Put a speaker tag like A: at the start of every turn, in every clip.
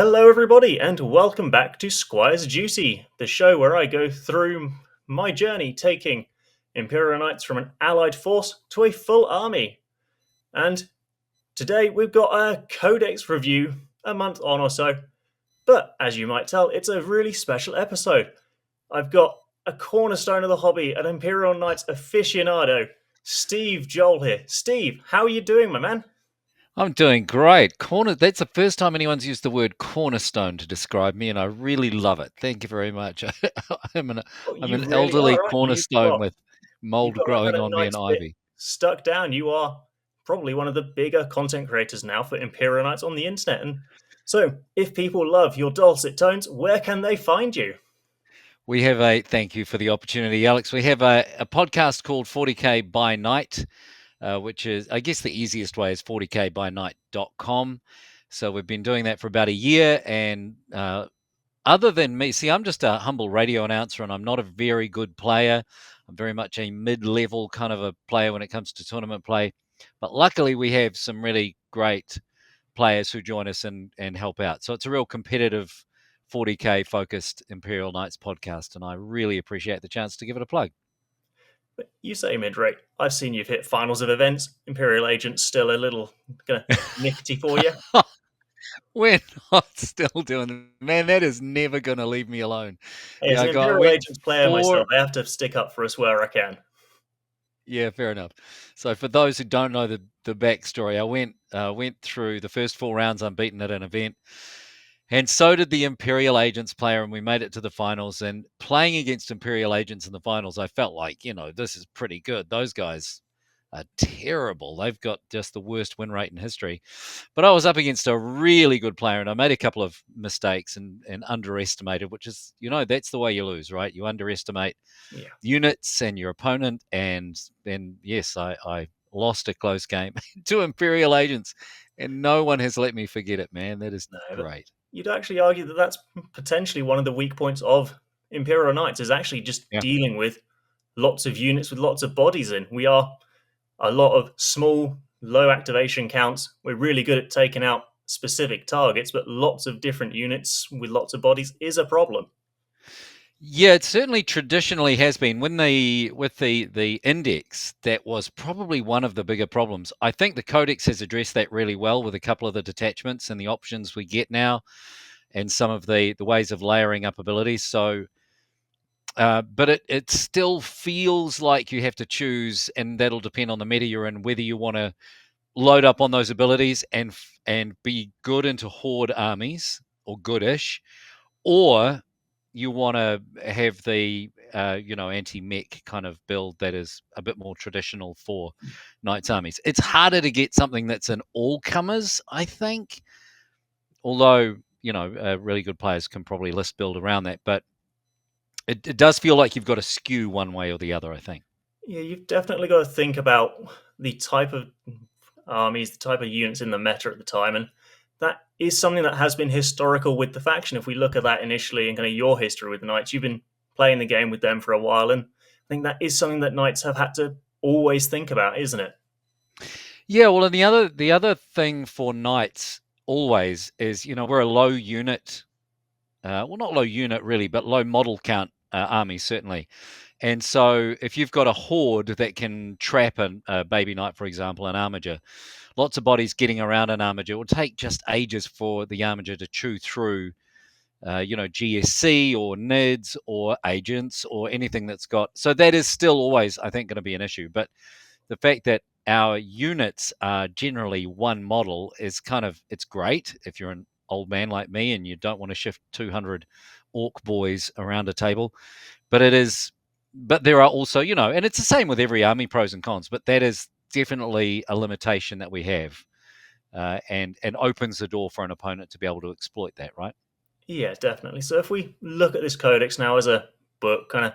A: Hello, everybody, and welcome back to Squire's Duty, the show where I go through my journey taking Imperial Knights from an allied force to a full army. And today we've got a Codex review a month on or so, but as you might tell, it's a really special episode. I've got a cornerstone of the hobby, an Imperial Knights aficionado, Steve Joll here. Steve, how are you doing, my man?
B: I'm doing great. That's the first time anyone's used the word cornerstone to describe me, and I really love it. Thank you very much. I'm an
A: Oh,
B: I'm
A: you
B: an
A: really are,
B: elderly
A: right? You've
B: cornerstone
A: got
B: with
A: You've
B: mold
A: got that kind
B: growing
A: of
B: on me and
A: Knights bit
B: ivy.
A: stuck down. You are probably one of the bigger content creators now for Imperial Knights on the internet. And so, if people love your dulcet tones, where can they find you?
B: Thank you for the opportunity, Alex. We have a podcast called 40K by Night, which is, I guess, the easiest way is 40kbynight.com. So we've been doing that for about a year, and other than me, see, I'm just a humble radio announcer and I'm not a very good player. I'm very much a mid level kind of a player when it comes to tournament play. But luckily, we have some really great players who join us and help out. So it's a real competitive 40K focused Imperial Knights podcast. And I really appreciate the chance to give it a plug.
A: But you say mid-rate. I've seen you've hit finals of events. Imperial Agent's still a little kind of nifty for you.
B: We're not still doing it. Man, that is never going to leave me alone.
A: Hey, as
B: Yeah,
A: an
B: I
A: Imperial
B: went
A: Agents player
B: four.
A: myself, I have to stick up for us where I can.
B: Yeah, fair enough. So for those who don't know the backstory, I went through the first 4 rounds unbeaten at an event, and so did the Imperial Agents player, and we made it to the finals. And playing against Imperial Agents in the finals, I felt like, this is pretty good. Those guys are terrible. They've got just the worst win rate in history. But I was up against a really good player, and I made a couple of mistakes and underestimated, which is, that's the way you lose, right? You underestimate
A: Yeah.
B: units and your opponent, and then yes, I lost a close game to Imperial Agents, and no one has let me forget it, man. That is
A: No, but
B: great.
A: you'd actually argue that that's potentially one of the weak points of Imperial Knights is actually just
B: Yeah.
A: dealing with lots of units with lots of bodies in. We are a lot of small, low activation counts. We're really good at taking out specific targets, but lots of different units with lots of bodies is a problem.
B: Yeah, it certainly traditionally has been. With the index, that was probably one of the bigger problems. I think the Codex has addressed that really well with a couple of the detachments and the options we get now, and some of the ways of layering up abilities. So but it still feels like you have to choose, and that'll depend on the meta you're in, whether you want to load up on those abilities and be good into horde armies or goodish, or you want to have the anti-mech kind of build that is a bit more traditional for knights armies. It's harder to get something that's an all comers, I think, although really good players can probably list build around that, but it does feel like you've got to skew one way or the other, I think.
A: Yeah, you've definitely got to think about the type of armies, the type of units in the meta at the time, and that is something that has been historical with the faction. If we look at that initially and kind of your history with the Knights, you've been playing the game with them for a while, and I think that is something that Knights have had to always think about, isn't it?
B: Yeah, well, and the other thing for knights always is, we're a low unit, well, not low unit really, but low model count army certainly. And so if you've got a horde that can trap a baby knight, for example, an armiger, lots of bodies getting around an armiger, it will take just ages for the armiger to chew through, GSC or NIDs or agents or anything that's got. So that is still always, I think, going to be an issue. But the fact that our units are generally one model is it's great if you're an old man like me and you don't want to shift 200 orc boys around a table. But there are also, and it's the same with every army, pros and cons, but that is definitely a limitation that we have, and opens the door for an opponent to be able to exploit that, right?
A: Yeah, definitely. So if we look at this codex now as a book, kind of,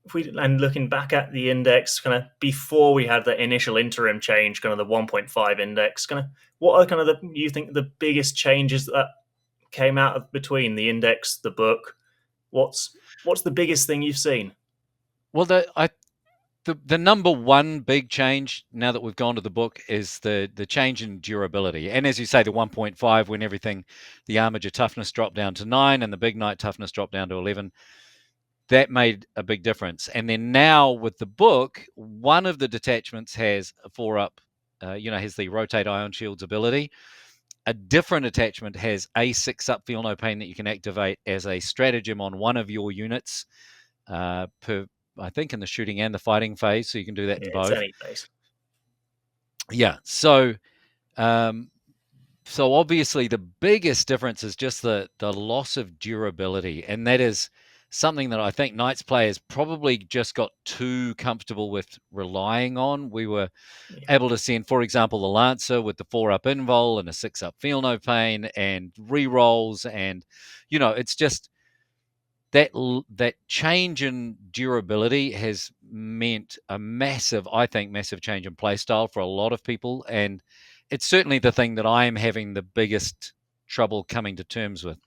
A: if we and looking back at the index, kind of before we had the initial interim change, kind of the 1.5 index, kind of, what are kind of the you think the biggest changes that came out of between the index, the book? What's the biggest thing you've seen?
B: Well, the number one big change now that we've gone to the book is the change in durability. And as you say, the 1.5, when everything, the armiger toughness dropped down to 9 and the big knight toughness dropped down to 11, that made a big difference. And then now with the book, one of the detachments has a 4-up, has the rotate ion shields ability. A different attachment has a 6-up feel no pain that you can activate as a stratagem on one of your units per, I think, in the shooting and the fighting phase. So you can do that
A: Yeah,
B: in
A: it's
B: both.
A: any phase.
B: Yeah. Um, so obviously the biggest difference is just the loss of durability, and that is something that I think Knights players probably just got too comfortable with relying on. We were
A: Yeah,
B: able to send, for example, the Lancer with the 4-up invul and a 6-up feel no pain and re-rolls, and it's just that change in durability has meant a massive, I think, massive change in play style for a lot of people, and it's certainly the thing that I am having the biggest trouble coming to terms with.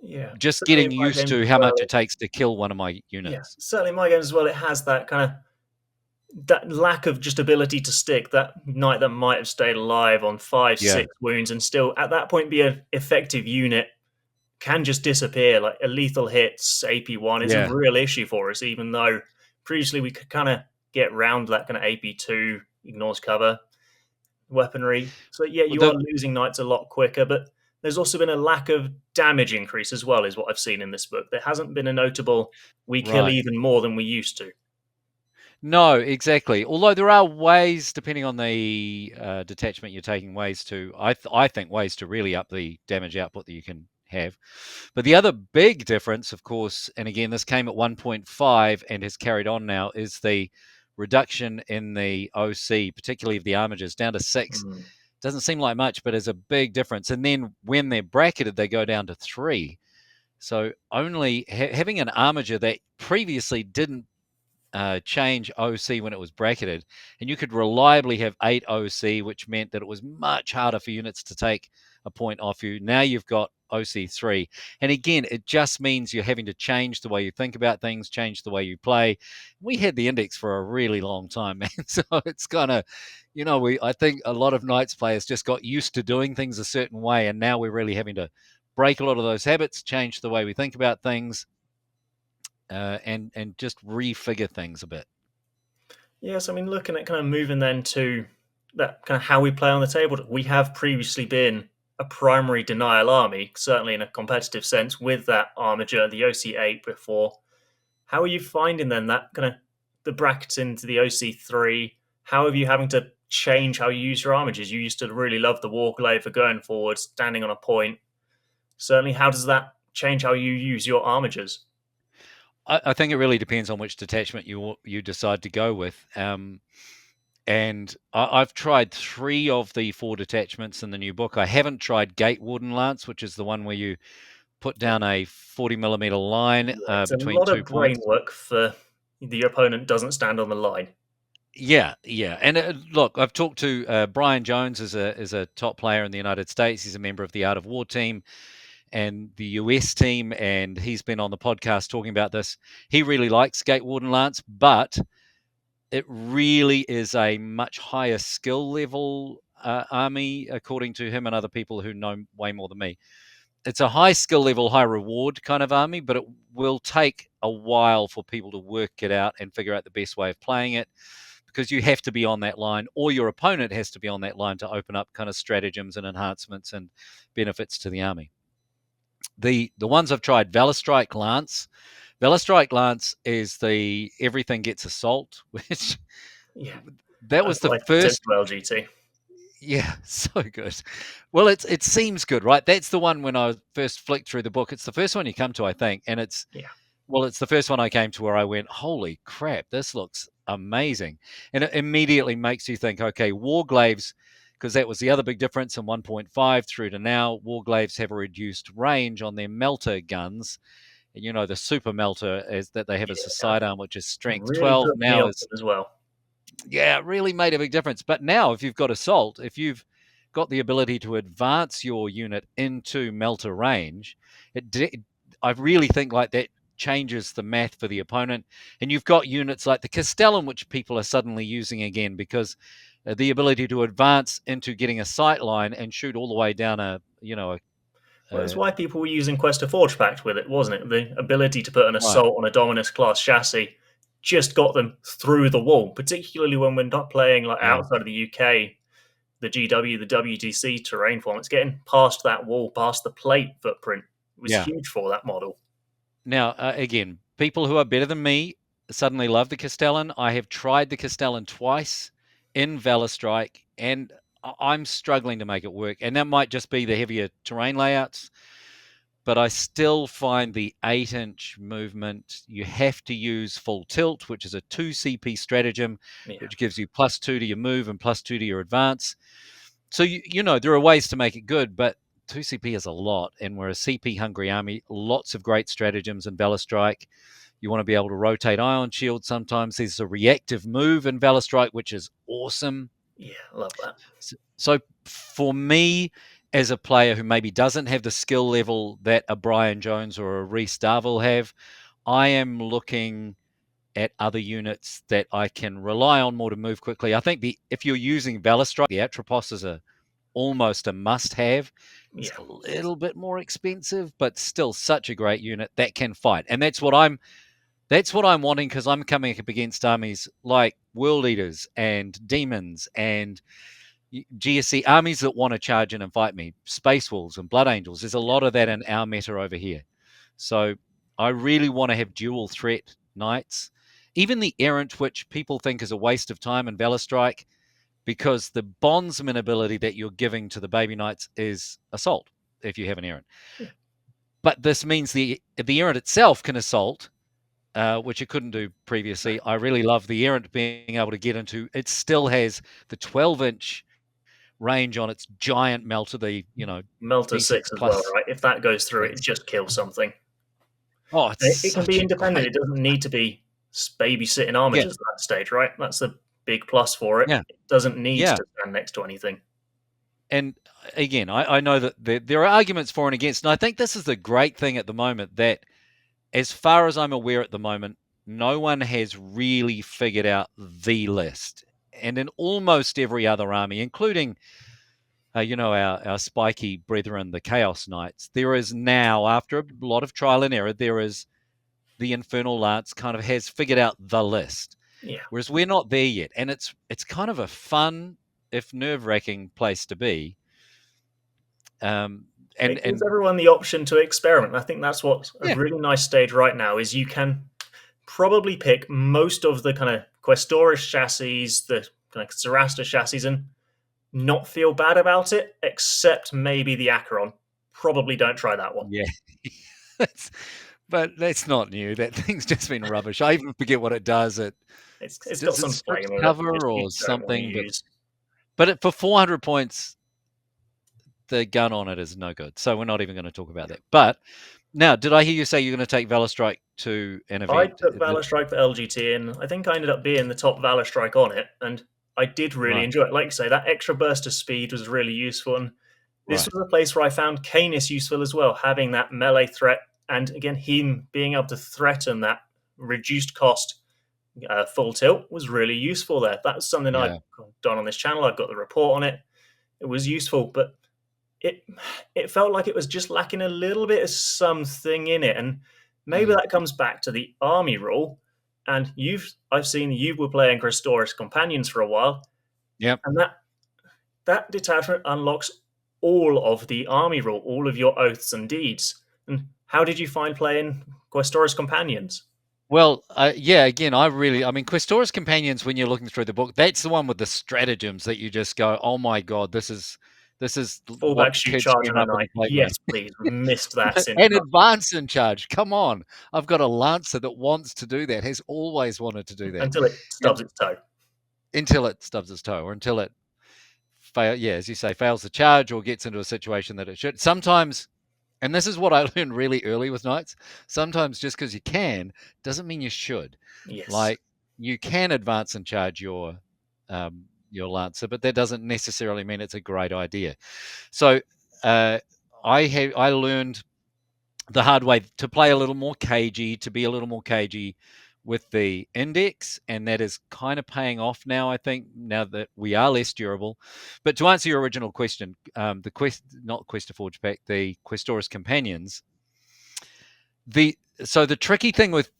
A: yeah.
B: Just
A: Certainly
B: getting
A: in my
B: used
A: games
B: to
A: as
B: how
A: well.
B: much it takes to kill one of my
A: Yeah,
B: units.
A: certainly in my games as well. It has that kind of that lack of just ability to stick. That knight that might have stayed alive on five,
B: Yeah,
A: 6 wounds and still at that point be an effective unit can just disappear. Like a lethal hits AP1 is a
B: yeah.
A: real issue for us, even though previously we could kind of get round that kind of AP2 ignores cover weaponry. So yeah,
B: Well,
A: you are losing knights a lot quicker, but there's also been a lack of damage increase as well, is what I've seen in this book. There hasn't been a notable we kill
B: right.
A: even more than we used to.
B: No, exactly. Although there are ways, depending on the detachment you're taking, I think ways to really up the damage output that you can have. But the other big difference, of course, and again, this came at 1.5 and has carried on now, is the reduction in the OC, particularly of the armigers, down to 6.
A: Mm,
B: Doesn't seem like much, but is a big difference. And then when they're bracketed, they go down to 3. So only having an armiger that previously didn't change OC when it was bracketed, and you could reliably have 8 OC, which meant that it was much harder for units to take a point off you. Now you've got OC3, and again, it just means you're having to change the way you think about things, change the way you play. We had the index for a really long time, man. So it's kind of, I think a lot of Knights players just got used to doing things a certain way, and now we're really having to break a lot of those habits, change the way we think about things, and just refigure things a bit.
A: yes, I mean, looking at kind of moving then to that kind of how we play on the table, we have previously been a primary denial army, certainly in a competitive sense, with that armiger, the OC8 before. How are you finding then that kind of the brackets into the OC3? How have you having to change how you use your armigers? You used to really love the warglaive for going forward, standing on a point. Certainly, how does that change how you use your armigers?
B: I think it really depends on which detachment you decide to go with. And I've tried 3 of the 4 detachments in the new book. I haven't tried Gate Warden Lance, which is the one where you put down a 40 millimeter line
A: Yeah, it's a
B: between
A: lot
B: 2
A: of brain
B: points.
A: work for the opponent doesn't stand on the line.
B: Yeah, yeah. And look, I've talked to Brian Jones, is a top player in the United States. He's a member of the Art of War team and the US team, and he's been on the podcast talking about this. He really likes Gate Warden Lance, but it really is a much higher skill level army, according to him and other people who know way more than me. It's a high skill level, high reward kind of army, but it will take a while for people to work it out and figure out the best way of playing it, because you have to be on that line, or your opponent has to be on that line to open up kind of stratagems and enhancements and benefits to the army. The ones I've tried, Valor Strike Lance is the everything gets assault, which
A: Yeah,
B: that
A: I
B: was the
A: quite tip
B: first.
A: well, GT.
B: Yeah, so good. Well, it seems good, right? That's the one when I first flicked through the book. It's the first one you come to, I think, and
A: Yeah,
B: it's the first one I came to where I went, holy crap, this looks amazing, and it immediately makes you think, okay, Warglaives, because that was the other big difference in 1.5 through to now. Warglaives have a reduced range on their melter guns, and the super melter is that they have as a
A: yeah,
B: sidearm, which is strength
A: really
B: 12.
A: put me
B: Now
A: off
B: is
A: them as well.
B: Yeah, it really made a big difference. But now, if you've got assault, if you've got the ability to advance your unit into melter range, it I really think like that changes the math for the opponent. And you've got units like the Castellan, which people are suddenly using again because the ability to advance into getting a sight line and shoot all the way down
A: Well, it's why people were using Quest Forge Pact with it, wasn't it? The ability to put an
B: right,
A: assault on a Dominus class chassis just got them through the wall, particularly when we're not playing like
B: yeah.
A: outside of the UK, the GW, the WTC terrain form. It's getting past that wall, past the plate footprint. It was
B: Yeah.
A: huge for that model.
B: Now, again, people who are better than me suddenly love the Castellan. I have tried the Castellan twice in Valor Strike, and I'm struggling to make it work. And that might just be the heavier terrain layouts, but I still find the 8-inch movement, you have to use full tilt, which is a 2 CP stratagem,
A: Yeah,
B: which gives you +2 to your move and +2 to your advance. So, there are ways to make it good, but 2 CP is a lot, and we're a CP hungry army. Lots of great stratagems in Valor Strike. You want to be able to rotate Ion Shield sometimes. There's a reactive move in Valor Strike, which is awesome.
A: yeah, love that.
B: So for me, as a player who maybe doesn't have the skill level that a Brian Jones or a Reese Darville have, I am looking at other units that I can rely on more to move quickly. I think if you're using Valor Strike, the Atropos is almost a must-have. It's
A: Yeah,
B: a little bit more expensive, but still such a great unit that can fight. And that's what I'm wanting, because I'm coming up against armies like World Eaters and Demons and GSC armies that want to charge in and fight me, Space Wolves and Blood Angels. There's a lot of that in our meta over here. So I really want to have dual threat knights. Even the Errant, which people think is a waste of time in Valor Strike, because the bondsman ability that you're giving to the baby knights is assault if you have an Errant.
A: yeah.
B: But this means the Errant itself can assault, which it couldn't do
A: No.
B: previously. I really love the Errant being able to get into. It still has the 12-inch range on its giant melter, the
A: Melter
B: D6
A: 6 as well,
B: plus
A: right? If that goes through, it
B: 6.
A: just kills something.
B: Oh, it's
A: It can be
B: such a
A: independent.
B: great.
A: It doesn't need to be babysitting
B: Yeah,
A: armigers at that stage, right? That's the big plus for it.
B: yeah,
A: It doesn't need
B: yeah.
A: to stand next to anything.
B: And again, I know that there are arguments for and against, and I think this is the great thing at the moment, that as far as I'm aware at the moment, no one has really figured out the list. And in almost every other army, including our spiky brethren, the Chaos Knights, there is now, after a lot of trial and error, there is the Infernal Lance kind of has figured out the list.
A: Yeah.
B: Whereas we're not there yet. And it's kind of a fun, if nerve-wracking place to be. Um, and
A: It gives
B: and
A: everyone the option to experiment. I think that's what's a
B: yeah,
A: really nice stage right now is you can probably pick most of the kind of Questoris chassis, the kind of Zeraster chassis, and not feel bad about it, except maybe the Acheron. Probably don't try that one.
B: yeah. But that's not new. That thing's just been rubbish. I even forget what it does.
A: It's got
B: Does it
A: some
B: strict
A: flame that
B: cover
A: you
B: or
A: don't want to
B: something?
A: use.
B: For 400 points, the gun on it is no good. So we're not even going to talk about that. But now, did I hear you say you're going to take Valor Strike to an
A: I
B: event?
A: took Valor Strike for LGT, and I think I ended up being the top Valor Strike on it, and I did really
B: Right,
A: enjoy it. Like you say, that extra burst of speed was really useful, and this
B: right.
A: was a place where I found Canis useful as well, having that melee threat, and again, him being able to threaten that reduced cost full tilt was really useful there. That's something I've
B: Yeah.
A: done on this channel. I've got the report on it. It was useful, but it it felt like it was just lacking a little bit of something in it, and maybe
B: Mm.
A: that comes back to the army rule. And I've seen you were playing Christoris companions for a while,
B: Yep.
A: and that detachment unlocks all of the army rule, all of your oaths and deeds. And how did you find playing Questoris companions?
B: Well, yeah, again, I mean, Questoris Companions, when you're looking through the book, that's the one with the stratagems that you just go, oh my God, this is what
A: Fullback, shoot,
B: kids
A: charge,
B: came
A: and a
B: up with
A: knight.
B: and played with.
A: Yes, please. Missed that syntax.
B: And advance in charge. Come on. I've got a Lancer that wants to do that, has always wanted to do that.
A: Until it
B: And
A: stubs its toe.
B: until it stubs its toe, or until it as you say, fails the charge or gets into a situation that it should. Sometimes, and this is what I learned really early with knights, sometimes just because you can doesn't mean you should.
A: Yes.
B: Like, you can advance and charge your Lancer, but that doesn't necessarily mean it's a great idea. So I learned the hard way to play a little more cagey, to be a little more cagey with the index, and that is kind of paying off now, I think, now that we are less durable. But to answer your original question, not Quest Forge Pack, the Questoris Companions, so the tricky thing with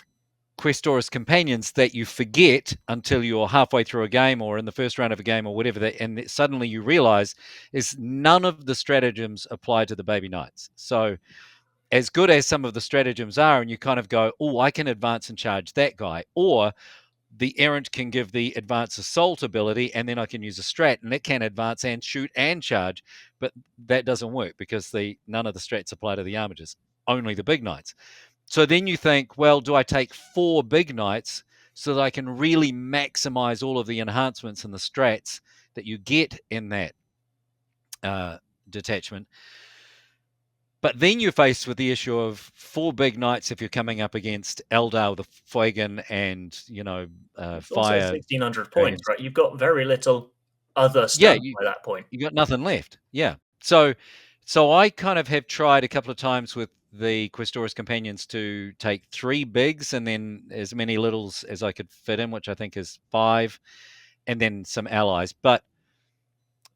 B: Questoris Companions that you forget until you're halfway through a game or in the first round of a game or whatever, and suddenly you realize is none of the stratagems apply to the baby knights. So as good as some of the stratagems are, and you kind of go, oh, I can advance and charge that guy, or the errant can give the advance assault ability, and then I can use a strat, and it can advance and shoot and charge, but that doesn't work because none of the strats apply to the armigers, only the big knights. So then you think, well, do I take 4 big knights so that I can really maximize all of the enhancements and the strats that you get in that detachment? But then you're faced with the issue of 4 big knights if you're coming up against Eldar the Fuegan and,
A: It's also
B: Fire
A: 1,600 points,
B: Dragons.
A: right? You've got very little other
B: Yeah,
A: stuff by that point.
B: you got nothing left. Yeah. So I kind of have tried a couple of times with the Questoris Companions to take 3 bigs and then as many littles as I could fit in, which I think is 5, and then some allies. But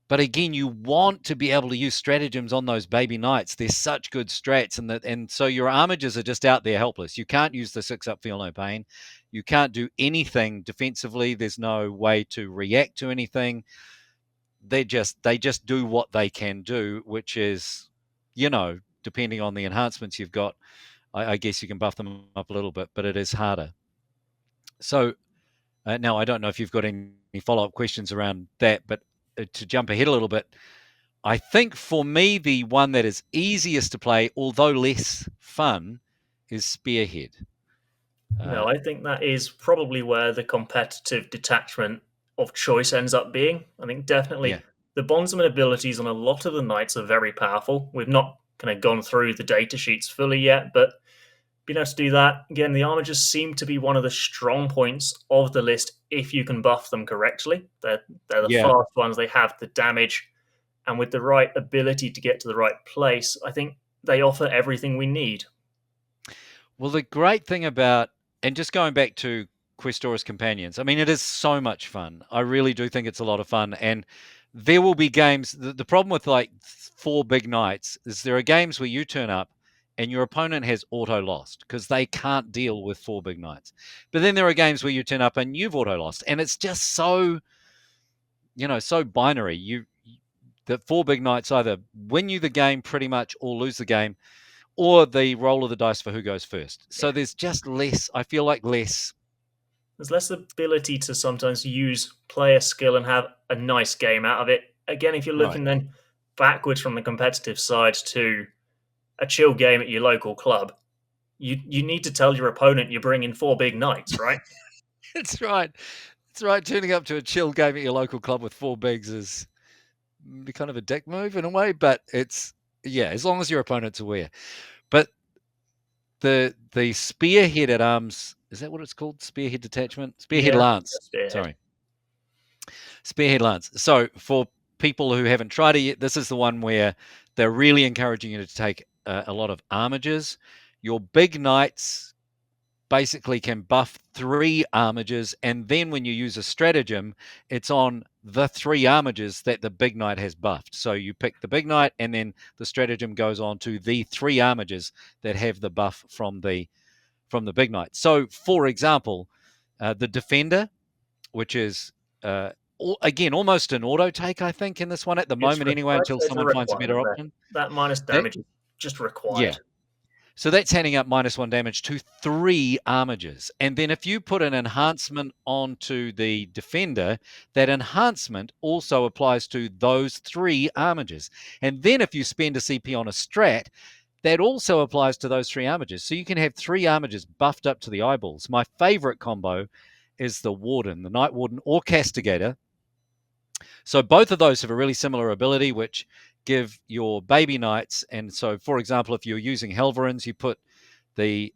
B: again, you want to be able to use stratagems on those baby knights. They're such good strats, and so your armigers are just out there helpless. You can't use the 6-up feel no pain. You can't do anything defensively. There's no way to react to anything. They just do what they can do, which is, depending on the enhancements you've got, I guess you can buff them up a little bit, but it is harder. So now I don't know if you've got any follow-up questions around that, but to jump ahead a little bit, I think for me, the one that is easiest to play, although less fun, is Spearhead.
A: No, I think that is probably where the competitive detachment of choice ends up being. I think
B: Yeah,
A: definitely the bondsman abilities on a lot of the knights are very powerful. We've not kind of gone through the data sheets fully yet, but being able to do that, again, the armigers seem to be one of the strong points of the list if you can buff them correctly. They're the
B: yeah.
A: fast ones, they have the damage, and with the right ability to get to the right place, I think they offer everything we need.
B: Well, the great thing about, and just going back to Questoris Companions, I mean, it is so much fun. I really do think it's a lot of fun. And there will be games. The problem with like 4 big nights is there are games where you turn up and your opponent has auto lost because they can't deal with 4 big nights. But then there are games where you turn up and you've auto lost. And it's just so binary. The 4 big nights either win you the game pretty much or lose the game, or the roll of the dice for who goes first. So
A: Yeah.
B: there's just less, I feel like less.
A: There's less ability to sometimes use player skill and have a nice game out of it. Again, if you're
B: Right.
A: looking then backwards from the competitive side to a chill game at your local club, you need to tell your opponent you're bringing 4 big knights, right?
B: That's right. That's right. Turning up to a chill game at your local club with 4 bigs is kind of a dick move in a way, but yeah, as long as your opponent's aware. But the spearhead at arms, is that what it's called? Spearhead detachment? Spearhead
A: Yeah,
B: lance.
A: Spearhead.
B: Sorry. Spearhead lance. So for people who haven't tried it yet, this is the one where they're really encouraging you to take a lot of armigers. Your big knights basically can buff 3 armigers, and then when you use a stratagem, it's on the 3 armigers that the big knight has buffed. So you pick the big knight, and then the stratagem goes on to the 3 armigers that have the buff from the big knight. So, for example, the defender, which is again almost an auto take, I think, in this one at the moment, anyway,
A: I'd
B: until
A: say it's a
B: someone finds a better
A: requirement there.
B: option.
A: That minus
B: That,
A: damage is just
B: yeah,
A: required.
B: so that's handing up -1 damage to 3 armigers. And then if you put an enhancement onto the defender, that enhancement also applies to those 3 armigers. And then if you spend a CP on a strat, that also applies to those 3 armigers. So you can have 3 armigers buffed up to the eyeballs. My favorite combo is the Warden, the Night Warden or Castigator. So both of those have a really similar ability, which give your baby knights. And so, for example, if you're using Helverins, you put the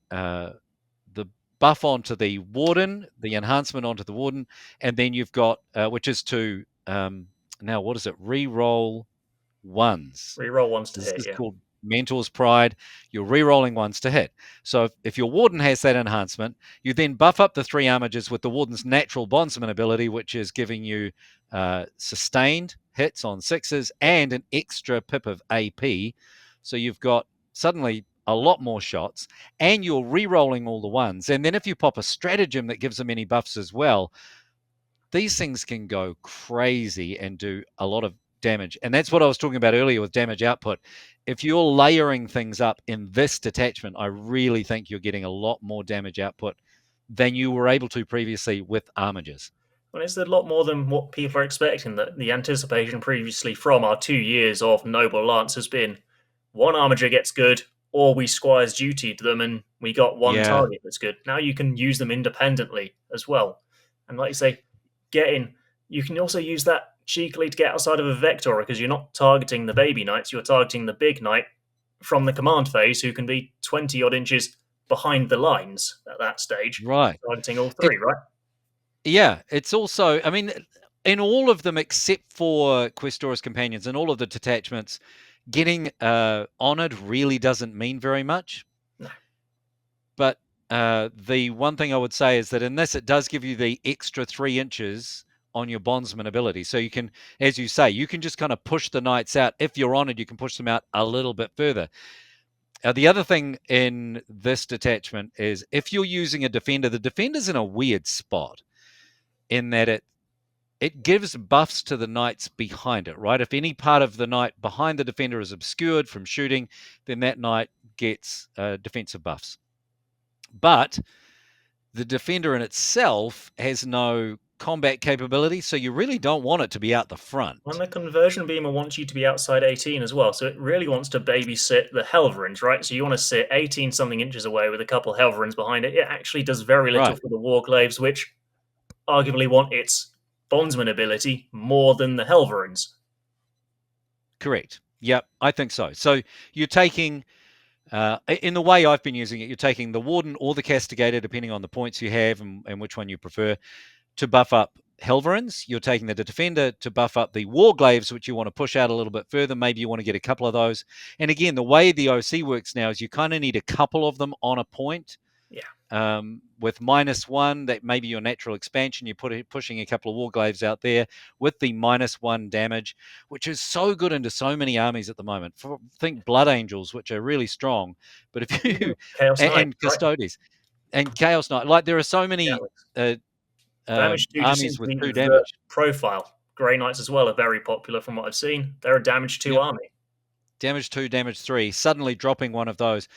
B: buff onto the Warden, the enhancement onto the Warden, and then you've got which is to now what is it? Reroll ones.
A: Reroll ones to
B: This
A: hit,
B: is
A: yeah.
B: called Mentor's Pride, you're re-rolling ones to hit. So if your Warden has that enhancement, you then buff up the 3 armigers with the Warden's natural bondsman ability, which is giving you sustained hits on 6s and an extra pip of AP. So you've got suddenly a lot more shots, and you're re-rolling all the ones. And then if you pop a stratagem that gives them any buffs as well, these things can go crazy and do a lot of damage. And that's what I was talking about earlier with damage output. If you're layering things up in this detachment, I really think you're getting a lot more damage output than you were able to previously with armigers.
A: Well, it's a lot more than what people are expecting. That the anticipation previously from our 2 years of Noble Lance has been one armiger gets good, or we Squire's duty to them and we got one
B: Yeah,
A: target that's good. Now you can use them independently as well. And like you say, get in. You can also use that cheekily to get outside of a Vector because you're not targeting the baby knights, you're targeting the big knight from the command phase who can be 20 odd inches behind the lines at that stage,
B: right.
A: targeting all
B: It,
A: three, right?
B: yeah, it's also, I mean, in all of them except for Questor's companions and all of the detachments, getting honored really doesn't mean very much.
A: No.
B: But the one thing I would say is that in this, it does give you the extra 3 inches on your bondsman ability. So you can, as you say, you can just kind of push the knights out. If you're honored, you can push them out a little bit further. The other thing in this detachment is if you're using a defender, the defender's in a weird spot in that it gives buffs to the knights behind it, right? If any part of the knight behind the defender is obscured from shooting, then that knight gets defensive buffs. But the defender in itself has no combat capability, so you really don't want it to be out the
A: And
B: front.
A: the conversion beamer wants you to be outside 18 as well, so it really wants to babysit the Helverins, right? So you want to sit 18 something inches away with a couple Helverins behind it. It actually does very little
B: Right.
A: for the Warglaives, which arguably want its bondsman ability more than the Helverins.
B: Correct. Yep, I think so. So you're taking, in the way I've been using it, you're taking the Warden or the Castigator, depending on the points you have and which one you prefer, to buff up Helverins. You're taking the Defender to buff up the Warglaives, which you want to push out a little bit further. Maybe you want to get a couple of those. And again, the way the OC works now is you kind of need a couple of them on a point.
A: Yeah.
B: With -1, that maybe your natural expansion, you're pushing a couple of Warglaives out there with the -1 damage, which is so good into so many armies at the moment. Think Blood Angels, which are really strong, but if
A: Even
B: you
A: Chaos Knight,
B: and
A: right?
B: Custodes and Chaos Knight, like there are so many
A: Yeah.
B: uh,
A: Damage 2 just seems
B: armies
A: to
B: with
A: be
B: 2
A: the
B: damage.
A: profile. Grey Knights as well are very popular from what I've seen. They're a damage 2
B: Yep,
A: army.
B: damage 2, damage 3. Suddenly dropping one of those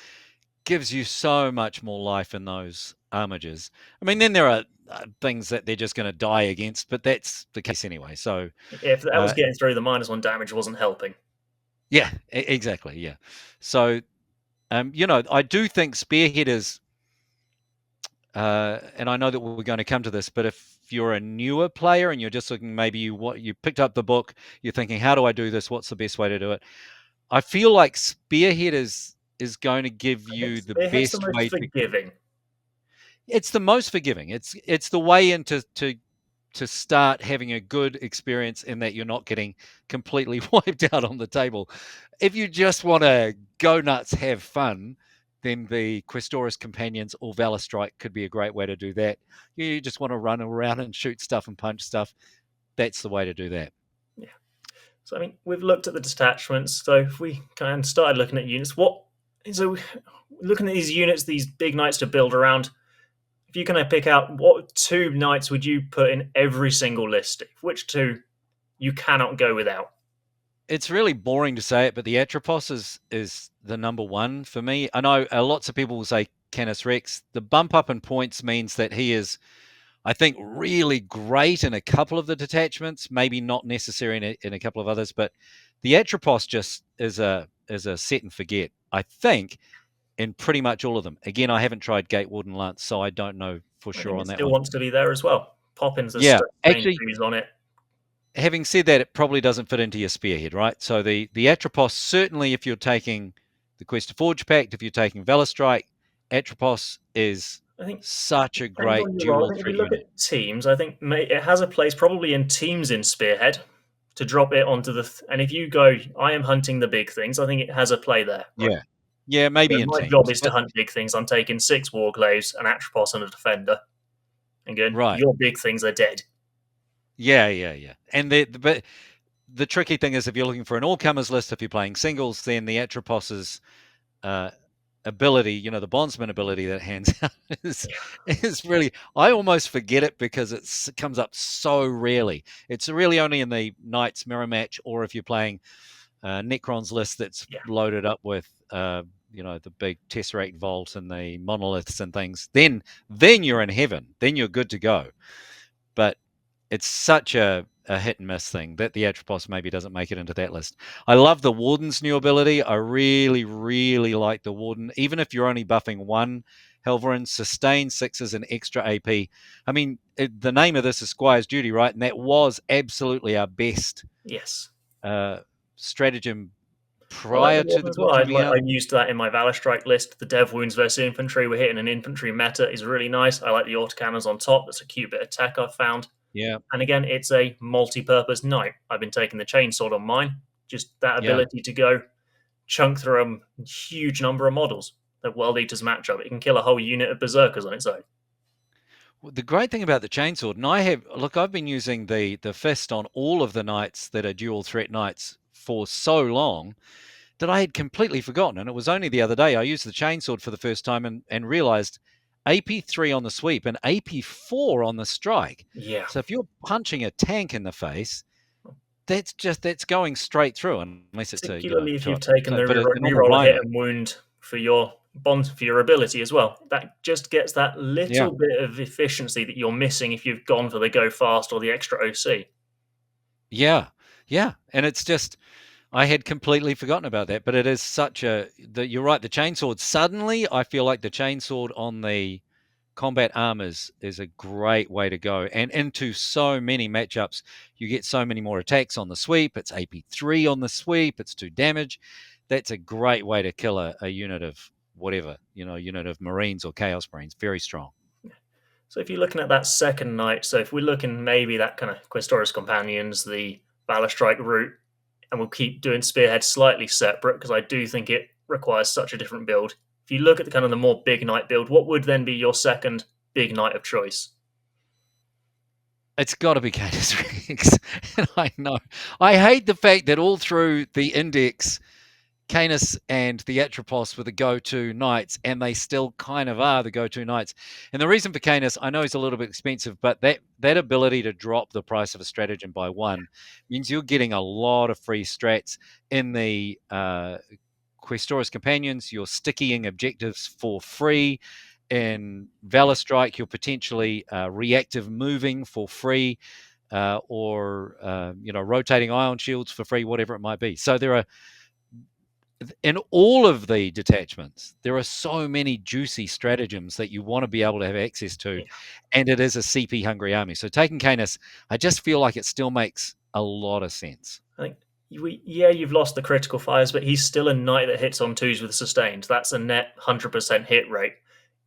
B: gives you so much more life in those armigers. I mean, then there are things that they're just going to die against, but that's the case anyway. So,
A: If that was
B: uh,
A: getting through, the -1 damage wasn't helping.
B: yeah, exactly. Yeah. So, I do think Spearhead is, and I know that we're going to come to this, but if you're a newer player and you're just looking, maybe you picked up the book, you're thinking, how do I do this? What's the best way to do it? I feel like Spearhead is going to give
A: I think
B: you the
A: Spearhead's the
B: best
A: most
B: way to.
A: forgiving.
B: It's the most forgiving. It's the way into to start having a good experience in that you're not getting completely wiped out on the table. If you just want to go nuts, have fun, then the Questoris Companions or Valor Strike could be a great way to do that. You just want to run around and shoot stuff and punch stuff. That's the way to do that.
A: Yeah. So I mean, we've looked at the detachments. So if we kind of started looking at units, so looking at these units, these big knights to build around. If you kind of pick out what 2 knights would you put in every single list? Which 2 you cannot go without?
B: It's really boring to say it, but the Atropos is the number one for me. I know lots of people will say Canis Rex. The bump up in points means that he is, I think, really great in a couple of the detachments, maybe not necessary in a couple of others, but the Atropos just is a set and forget. I think in pretty much all of them. Again, I haven't tried Gatewarden Lance, so I don't know for
A: I
B: sure
A: think
B: on
A: it
B: that
A: still
B: one.
A: wants to be there as well. Poppins has
B: Yeah,
A: main
B: actually,
A: shoes on it.
B: having said that, it probably doesn't fit into your Spearhead, right? So the Atropos, certainly if you're taking the Quest to Forge Pact, if you're taking Strike, Atropos is
A: I think
B: such a
A: depends on
B: great
A: your role. I
B: dual
A: think if
B: threat
A: we look
B: unit.
A: at teams, I think it has a place probably in teams in Spearhead. to drop it onto and if you go, I am hunting the big things, I think it has a play there, right?
B: Yeah. Yeah, maybe in
A: My job
B: teams,
A: is to
B: but
A: hunt big things. I'm taking 6 warclaves, an atropos, and a defender. And going,
B: right.
A: your big things are dead.
B: Yeah. And but the tricky thing is if you're looking for an all-comers list, if you're playing singles, then the Atropos's ability, the bondsman ability that hands out is really, I almost forget it because it comes up so rarely. It's really only in the Knights mirror match, or if you're playing Necron's list that's
A: Yeah.
B: loaded up with the big Tesseract Vault and the monoliths and things, then you're in heaven. Then you're good to go. But it's such a hit and miss thing that the Atropos maybe doesn't make it into that list. I love the Warden's new ability. I really, really like the Warden. Even if you're only buffing one Helverin, sustain 6 is an extra AP. I mean, the name of this is Squire's Duty, right? And that was absolutely our best
A: Yes.
B: stratagem
A: I like the
B: prior to
A: Warden
B: the
A: as well.
B: book coming
A: I
B: out.
A: used that in my Valor Strike list. The Dev Wounds versus Infantry. We're hitting an infantry meta is really nice. I like the autocannons on top. That's a cute bit of tech I've found.
B: Yeah,
A: And again, it's a multi-purpose knight. I've been taking the chainsword on mine. Just that
B: yeah.
A: ability to go chunk through a huge number of models. The World Eaters matchup. It can kill a whole unit of berserkers on its own.
B: The great thing about the chainsword, and I've been using the fist on all of the knights that are dual threat knights for so long that I had completely forgotten. And it was only the other day I used the chainsword for the first time and realized AP3 on the sweep and AP4 on the strike.
A: Yeah.
B: So if you're punching a tank in the face, that's going straight through, unless it's
A: Particularly if you've taken the
B: but a normal
A: reroll a hit
B: blinder.
A: and wound for your bond for your ability as well. That just gets that
B: Yeah.
A: little bit of efficiency that you're missing if you've gone for the go fast or the extra OC.
B: Yeah. Yeah. And it's just, I had completely forgotten about that, but it is you're right, the chainsword. Suddenly, I feel like the chainsword on the combat armors is a great way to go. And into so many matchups, you get so many more attacks on the sweep. It's AP3 on the sweep, it's 2 damage. That's a great way to kill a unit of whatever, unit of Marines or Chaos Marines. Very strong.
A: So if you're looking at that second night, so if we're looking maybe that kind of Questoris Companions, the Valor Strike route, and we'll keep doing Spearhead slightly separate because I do think it requires such a different build. If you look at the kind of the more big knight build, what would then be your second big knight of choice?
B: It's got to be Canis Rex. And I know. I hate the fact that all through the index, Canis and the Atropos were the go-to knights, and they still kind of are the go-to knights. And the reason for Canis, I know he's a little bit expensive, but that ability to drop the price of a stratagem by 1 means you're getting a lot of free strats in the Questoris Companions. You're stickying objectives for free. In Valor Strike, you're potentially reactive moving for free, or rotating ion shields for free, whatever it might be. So there are, in all of the detachments, there are so many juicy stratagems that you want to be able to have access to,
A: Yeah.
B: and it is a CP hungry army. So taking Canis, I just feel like it still makes a lot of sense.
A: I think you've lost the critical fires, but he's still a knight that hits on 2s with sustained. That's a net 100% hit rate.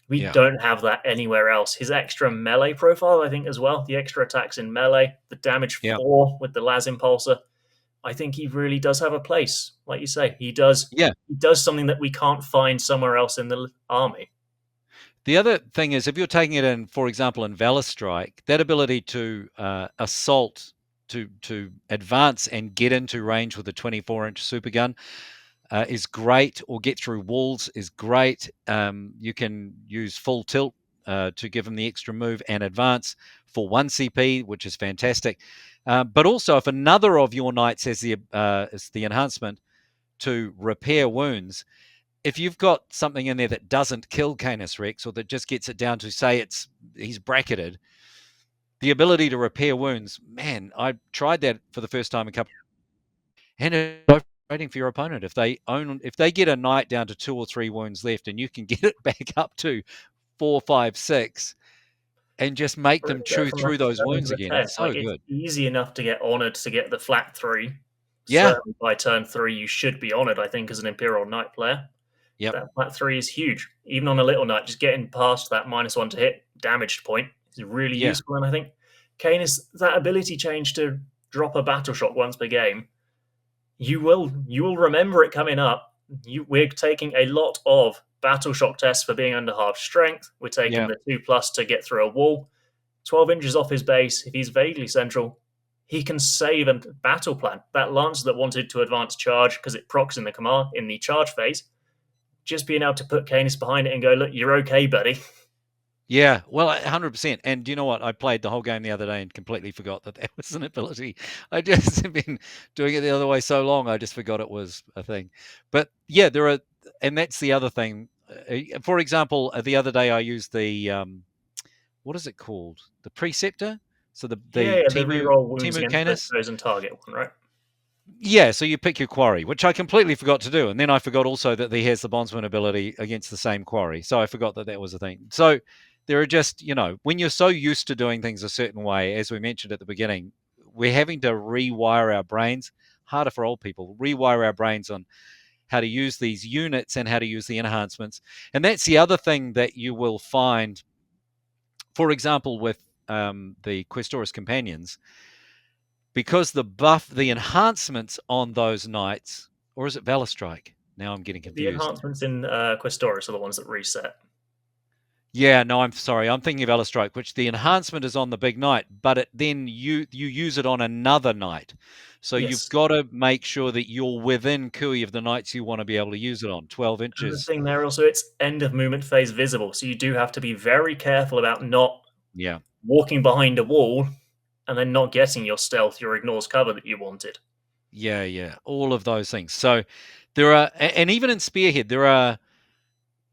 A: We
B: Yeah,
A: don't have that anywhere else. His extra melee profile, I think, as well. The extra attacks in melee, the damage
B: yeah,
A: 4 with the Las Impulsor. I think he really does have a place. Like you say, he does.
B: yeah.
A: He does something that we can't find somewhere else in the army.
B: The other thing is, if you're taking it in, for example, in Valor Strike, that ability to assault, to advance and get into range with a 24-inch supergun is great, or get through walls is great. You can use full tilt to give them the extra move and advance for 1 CP, which is fantastic. But also, if another of your knights has the enhancement to repair wounds, if you've got something in there that doesn't kill Canis Rex, or that just gets it down to, say, he's bracketed, the ability to repair wounds, man, I tried that for the first time a couple, and it's so frustrating for your opponent if they get a knight down to 2 or 3 wounds left, and you can get it back up to 4, 5, 6, and just make them
A: Go
B: chew
A: from like
B: through
A: a
B: those
A: 7
B: wounds
A: to a
B: again.
A: 10.
B: It's
A: Like
B: so
A: it's
B: good.
A: easy enough to get honored to get the flat 3.
B: Yeah.
A: Certainly by turn 3, you should be honored. I think as an Imperial Knight player.
B: Yep.
A: That flat 3 is huge. Even on a little knight, just getting past that -1 to hit damaged point is really
B: Yeah.
A: useful. And I think Canis, that ability change to drop a battle shock once per game, you will remember it coming up. We're taking a lot of battle shock tests for being under half strength. We're taking
B: Yeah.
A: the 2+ to get through a wall. 12 inches off his base, if he's vaguely central, he can save a battle plan. That Lancer that wanted to advance charge because it procs in the command in the charge phase, just being able to put Canis behind it and go, look, you're okay, buddy.
B: Yeah, well, 100%. And you know what? I played the whole game the other day and completely forgot that that was an ability. I just have been doing it the other way so long, I just forgot it was a thing. But yeah, there are, and that's the other thing. For example, the other day I used the what is it called? The preceptor. So the
A: Yeah, the reroll wounds
B: Timu
A: against the
B: Canis.
A: chosen target one, right?
B: Yeah, so you pick your quarry, which I completely forgot to do, and then I forgot also that he has the bondsman ability against the same quarry. So I forgot that that was a thing. So there are just, when you're so used to doing things a certain way, as we mentioned at the beginning, we're having to rewire our brains. Harder for old people, rewire our brains on how to use these units and how to use the enhancements. And that's the other thing that you will find, for example, with the Questoris companions, because the enhancements on those knights, or is it Valor Strike? Now I'm getting
A: The
B: confused.
A: enhancements in Quistoris are the ones that reset.
B: Yeah, no, I'm sorry. I'm thinking of Valor Strike, which the enhancement is on the big knight, but then you use it on another knight. So you've
A: Yes.
B: got to make sure that you're within Kui of the knights you want to be able to use it on. 12
A: And the
B: inches.
A: thing there also, it's end of movement phase visible. So you do have to be very careful about not
B: Yeah,
A: walking behind a wall and then not getting your stealth, your ignores cover that you wanted.
B: yeah, yeah. All of those things. So there are, and even in Spearhead,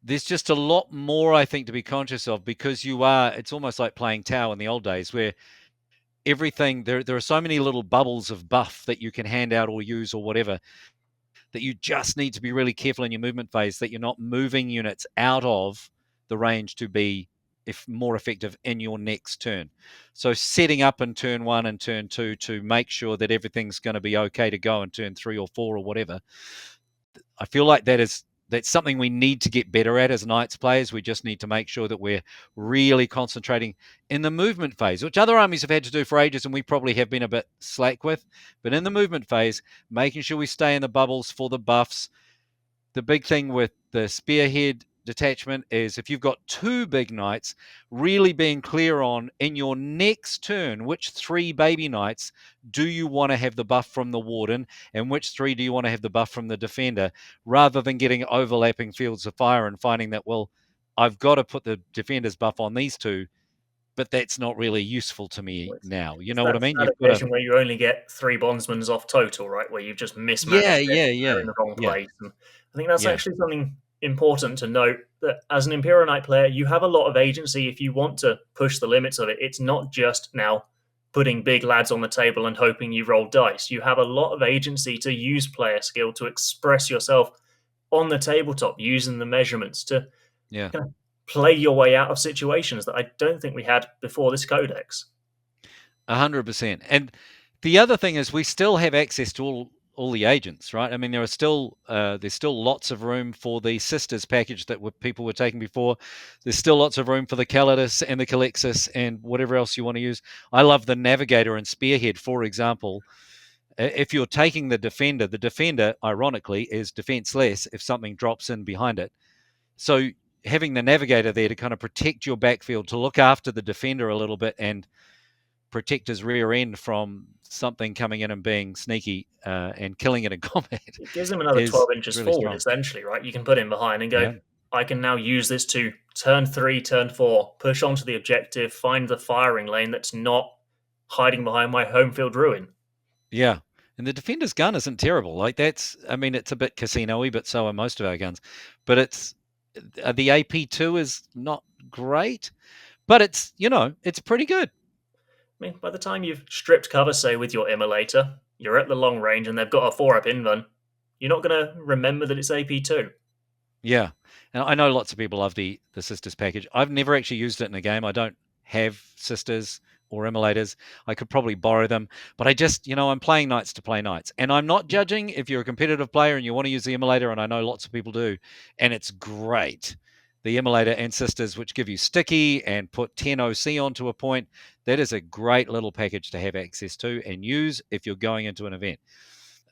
B: there's just a lot more, I think, to be conscious of, because it's almost like playing Tau in the old days, where everything, there are so many little bubbles of buff that you can hand out or use or whatever, that you just need to be really careful in your movement phase that you're not moving units out of the range to be more effective in your next turn. So setting up in turn 1 and turn 2 to make sure that everything's going to be okay to go in turn 3 or 4 or whatever. I feel like that's something we need to get better at as Knights players. We just need to make sure that we're really concentrating in the movement phase, which other armies have had to do for ages, and we probably have been a bit slack with. But in the movement phase, making sure we stay in the bubbles for the buffs. The big thing with the Spearhead detachment is, if you've got two big knights, really being clear on, in your next turn, which 3 baby knights do you want to have the buff from the warden, and which 3 do you want to have the buff from the defender, rather than getting overlapping fields of fire and finding that, well, I've got to put the defender's buff on these 2, but that's not really useful to me
A: It's,
B: now. You
A: it's
B: know what
A: that
B: I mean?
A: sad
B: You've got to.
A: occasion where you only get 3 bondsmans off total, right? Where you've just
B: Yeah,
A: mismanaged it.
B: yeah,
A: They're
B: yeah,
A: in the wrong
B: yeah,
A: place. And I think that's
B: yeah,
A: actually something important to note, that as an Imperial Knight player, you have a lot of agency if you want to push the limits of it. It's not just now putting big lads on the table and hoping you roll dice. You have a lot of agency to use player skill to express yourself on the tabletop using the measurements to
B: yeah.
A: kind of play your way out of situations that I don't think we had before this codex.
B: 100%. And the other thing is, we still have access to all the agents, right? I mean, there's still lots of room for the sisters package that people were taking before. There's still lots of room for the Calidus and the Calexis and whatever else you want to use. I love the Navigator and Spearhead, for example. If you're taking the defender, ironically, is defenseless if something drops in behind it. So having the Navigator there to kind of protect your backfield, to look after the defender a little bit and protect his rear end from something coming in and being sneaky and killing it in combat
A: It gives him another
B: is
A: 12 inches
B: really
A: forward,
B: strong.
A: essentially, right? You can put him behind and go,
B: Yeah.
A: I can now use this to turn 3, turn 4, push onto the objective, find the firing lane that's not hiding behind my home field ruin.
B: Yeah. And the defender's gun isn't terrible. Like, I mean, it's a bit casino-y, but so are most of our guns. But the AP2 is not great, but it's pretty good.
A: I mean, by the time you've stripped cover, say, with your immolator, you're at the long range and they've got a 4-up invuln, you're not going to remember that it's AP2.
B: Yeah. And I know lots of people love the Sisters package. I've never actually used it in a game. I don't have Sisters or Immolators. I could probably borrow them, but I just, I'm playing Knights to play Knights. And I'm not judging if you're a competitive player and you want to use the Immolator, and I know lots of people do, and it's great. the Immolator Ancestors, which give you sticky and put 10 OC onto a point. That is a great little package to have access to and use if you're going into an event.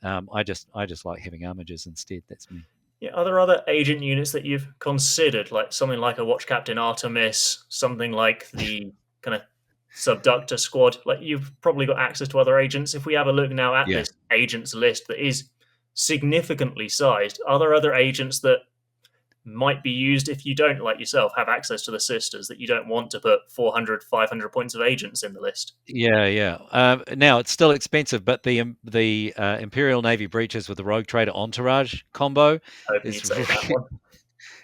B: I just like having armigers instead. That's me.
A: Yeah, are there other agent units that you've considered, like something like a Watch Captain Artemis, something like the kind of Subductor Squad? Like you've probably got access to other agents. If we have a look now at
B: Yeah.
A: this agents list that is significantly sized, are there other agents that might be used if you don't, like yourself, have access to the sisters, that you don't want to put 400, 500 points of agents in the list?
B: Yeah, yeah. Now it's still expensive, but the Imperial Navy breaches with the Rogue Trader Entourage combo
A: Hoping
B: is
A: you'd say that one.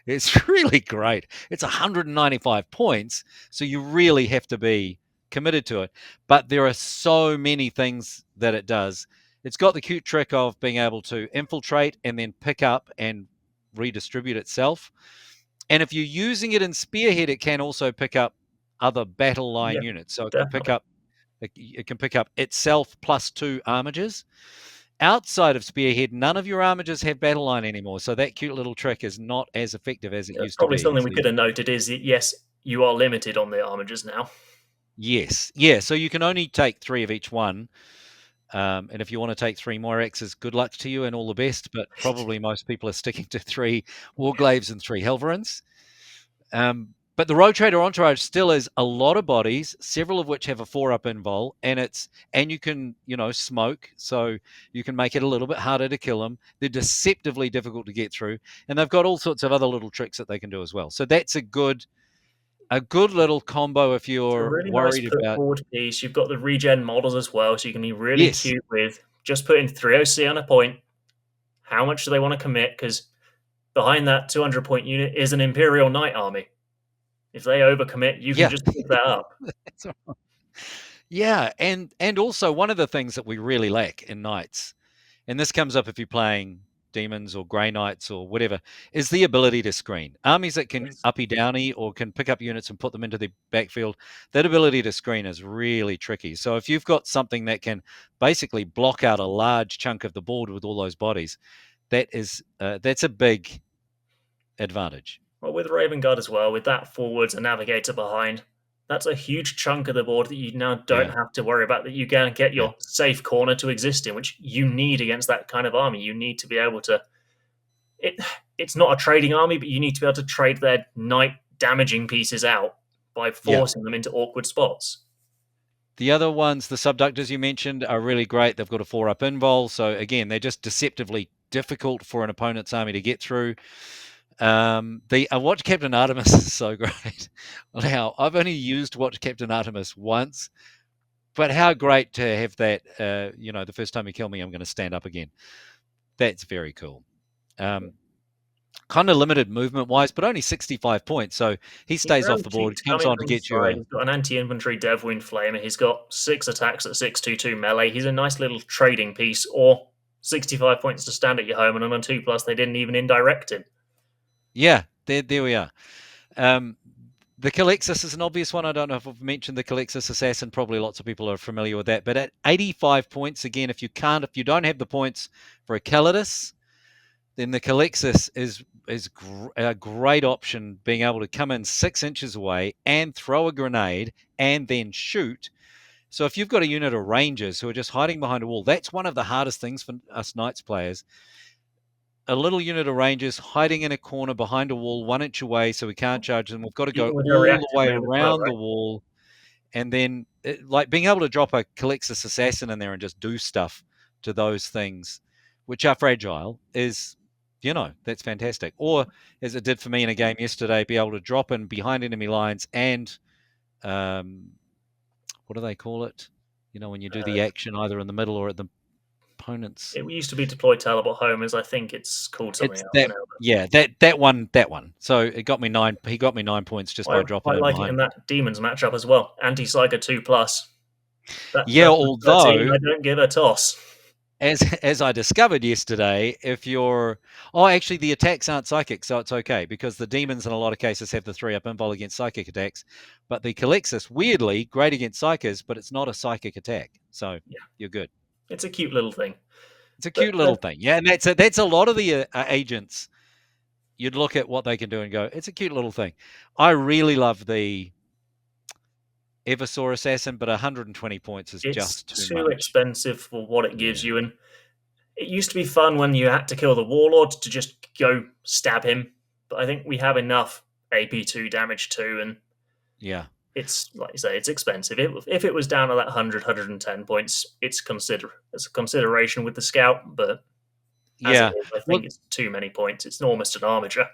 B: it's really great. It's 195 points, so you really have to be committed to it. But there are so many things that it does. It's got the cute trick of being able to infiltrate and then pick up and redistribute itself. And if you're using it in Spearhead, it can also pick up other battle line
A: Yeah,
B: units. So
A: definitely.
B: it can pick up itself plus 2 armigers. Outside of Spearhead, none of your armigers have battle line anymore, so that cute little trick is not as effective as it
A: That's
B: used to
A: probably
B: be.
A: something
B: So
A: we could have noted is that, yes, you are limited on the armigers now.
B: yes, yeah. So you can only take 3 of each one, and if you want to take 3 more X's, good luck to you and all the best. But probably most people are sticking to 3 Warglaves and 3 Helverins. But the Rogue Trader Entourage still is a lot of bodies, several of which have a 4-up invul, and you can, smoke, so you can make it a little bit harder to kill them. They're deceptively difficult to get through, and they've got all sorts of other little tricks that they can do as well. So that's a good little combo if
A: It's a
B: you're
A: really nice
B: worried
A: put
B: about.
A: forward piece. You've got the regen models as well, so you can be really
B: Yes,
A: cute with just putting 3OC on a point. How much do they want to commit? Because behind that 200 point unit is an Imperial Knight army. If they overcommit, you can
B: yeah,
A: just pick that up.
B: that's right. Yeah, and also one of the things that we really lack in Knights, and this comes up if you're playing demons or grey knights or whatever, is the ability to screen. Armies that can
A: Yes.
B: uppy downy or can pick up units and put them into the backfield, that ability to screen is really tricky. So if you've got something that can basically block out a large chunk of the board with all those bodies, that's a big advantage.
A: Well, with Raven Guard as well, with that forwards and navigator behind, that's a huge chunk of the board that you now don't
B: Yeah,
A: have to worry about, that you can get
B: yeah,
A: your safe corner to exist in, which you need against that kind of army. You need to be able to it it's not a trading army, but you need to be able to trade their knight damaging pieces out by
B: yeah.
A: forcing them into awkward spots.
B: The other ones, the subductors you mentioned, are really great. They've got a 4-up invul, so again, they're just deceptively difficult for an opponent's army to get through. The Watch Captain Artemis is so great. Now, I've only used Watch Captain Artemis once, but how great to have that. The first time you kill me, I'm going to stand up again. That's very cool. Kind of limited movement wise, but only 65 points, so he
A: He's
B: stays off
A: very
B: the board.
A: cheap
B: He
A: to come
B: comes
A: in
B: on to
A: from the
B: get you
A: side.
B: a.
A: He's got an anti-infantry Dev Wound Flamer. He's got 6 attacks at 622 melee. He's a nice little trading piece, or 65 points to stand at your home, and on a 2+, they didn't even indirect him.
B: Yeah, there we are. Um, the Calexis is an obvious one. I don't know if I've mentioned the Calexis Assassin. Probably lots of people are familiar with that. But at 85 points, again, if you don't have the points for a Calidus, then the Calexis is a great option, being able to come in 6 inches away and throw a grenade and then shoot. So if you've got a unit of rangers who are just hiding behind a wall, that's one of the hardest things for us Knights players. A little unit of rangers hiding in a corner behind a wall 1 inch away, so we can't charge them. We've got to go
A: Even with her
B: all the
A: reactive
B: way
A: move as well,
B: around the
A: right?
B: wall, and then like being able to drop a Calexis Assassin in there and just do stuff to those things, which are fragile, is that's fantastic. Or as it did for me in a game yesterday, be able to drop in behind enemy lines and what do they call it? When you do
A: Uh,
B: the action either in the middle or at the opponent's.
A: it used to be deploy teleport home, as I think it's called something
B: It's
A: else
B: that,
A: now.
B: yeah, that one. So it got me 9. He got me 9 points just
A: But
B: by
A: I
B: dropping
A: quite
B: in
A: like it
B: behind.
A: in that Demons matchup as well. Anti-Psyker 2+. That
B: Yeah,
A: turtle 13,
B: although
A: I don't give a toss.
B: as I discovered yesterday, if you're actually the attacks aren't psychic, so it's okay because the demons in a lot of cases have the 3-up invul against psychic attacks, but the Calexis weirdly great against psychers, but it's not a psychic attack, so
A: Yeah,
B: you're good.
A: it's a cute little thing.
B: It's a
A: But
B: cute little thing, yeah, and that's a lot of the agents. you'd look at what they can do and go, it's a cute little thing. I really love the Eversaw Assassin, but 120 points is
A: It's
B: just too
A: too
B: much.
A: expensive for what it gives
B: Yeah,
A: you, and it used to be fun when you had to kill the warlord to just go stab him. But I think we have enough AP2 damage too, and
B: yeah.
A: it's like you say, it's expensive. If it was down to that 110 points, it's a consideration with the scout. But as it
B: Yeah.
A: is, I
B: Well,
A: think it's too many points. It's almost an armature.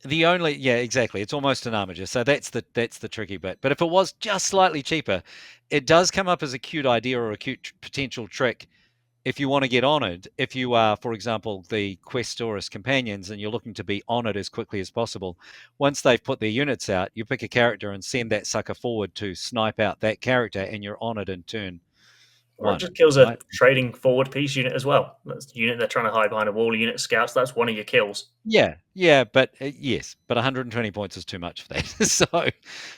B: yeah, exactly. It's almost an armature. So that's the tricky bit. But if it was just slightly cheaper, it does come up as a cute idea or a cute potential trick if you want to get honored. If you are, for example, the Questor's companions and you're looking to be honored as quickly as possible, once they've put their units out, you pick a character and send that sucker forward to snipe out that character, and you're honored in turn
A: Or it
B: one,
A: just kills a
B: right?
A: trading forward piece unit as well. That's the unit they're trying to hide behind a wall. A unit of scouts. That's one of your kills.
B: Yeah, yeah, but yes, but 120 points is too much for that.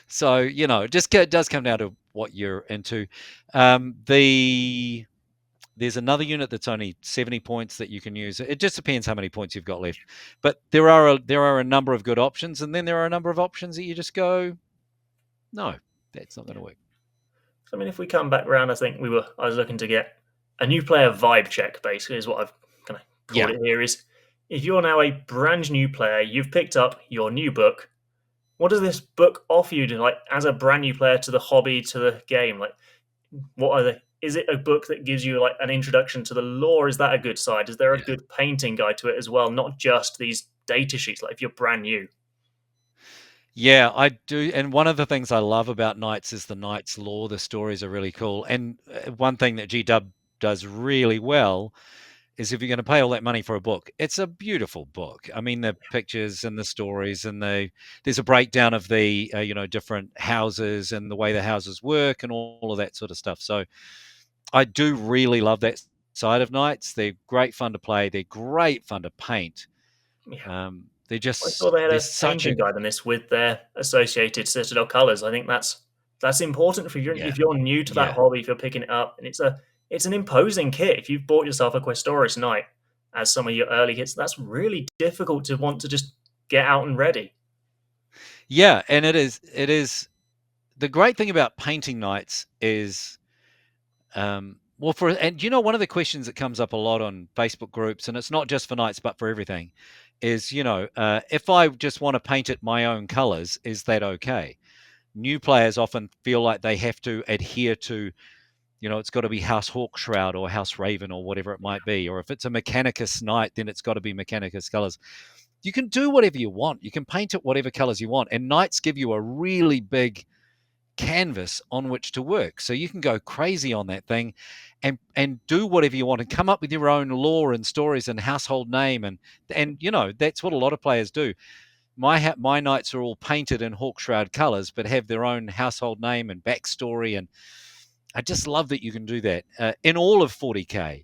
B: So it just it does come down to what you're into. There's another unit that's only 70 points that you can use. It just depends how many points you've got left. But there are a number of good options, and then there are a number of options that you just go, no, that's not going
A: Yeah.
B: to work.
A: I mean, if we come back around, I was looking to get a new player vibe check. Basically, is what I've kind of called
B: Yeah,
A: it here. Is if you're now a brand new player, you've picked up your new book. What does this book offer you to, like, as a brand new player, to the hobby, to the game? Like, what are the? Is it a book that gives you like an introduction to the lore? Is that a good side? Is there a
B: yeah.
A: good painting guide to it as well? Not just these data sheets. Like if you're brand new,
B: Yeah, I do. And one of the things I love about Knights is the Knights lore. The stories are really cool. And one thing that GW does really well is if you're going to pay all that money for a book, it's a beautiful book. I mean, the pictures and the stories and there's a breakdown of the different houses and the way the houses work and all of that sort of stuff. So I do really love that side of Knights. They're great fun to play. They're great fun to paint.
A: yeah.
B: They're
A: I saw
B: just
A: they had
B: they're
A: a
B: such a
A: painting guide on this with their associated Citadel colours. I think that's important for you
B: yeah,
A: if you're new to that
B: yeah.
A: hobby. If you're picking it up, and it's an imposing kit. If you've bought yourself a Questoris Knight as some of your early kits, that's really difficult to want to just get out and ready.
B: Yeah, and it is the great thing about painting Knights is well, and one of the questions that comes up a lot on Facebook groups, and it's not just for Knights but for everything, is if I just want to paint it my own colors, is that okay? New players often feel like they have to adhere to, it's got to be House Hawkshroud or House Raven or whatever it might be, or if it's a Mechanicus Knight, then it's got to be Mechanicus colors. You can do whatever you want. You can paint it whatever colors you want, and Knights give you a really big canvas on which to work. So you can go crazy on that thing and do whatever you want and come up with your own lore and stories and household name and that's what a lot of players do. My knights are all painted in Hawkshroud colors but have their own household name and backstory, and I just love that you can do that in all of 40k.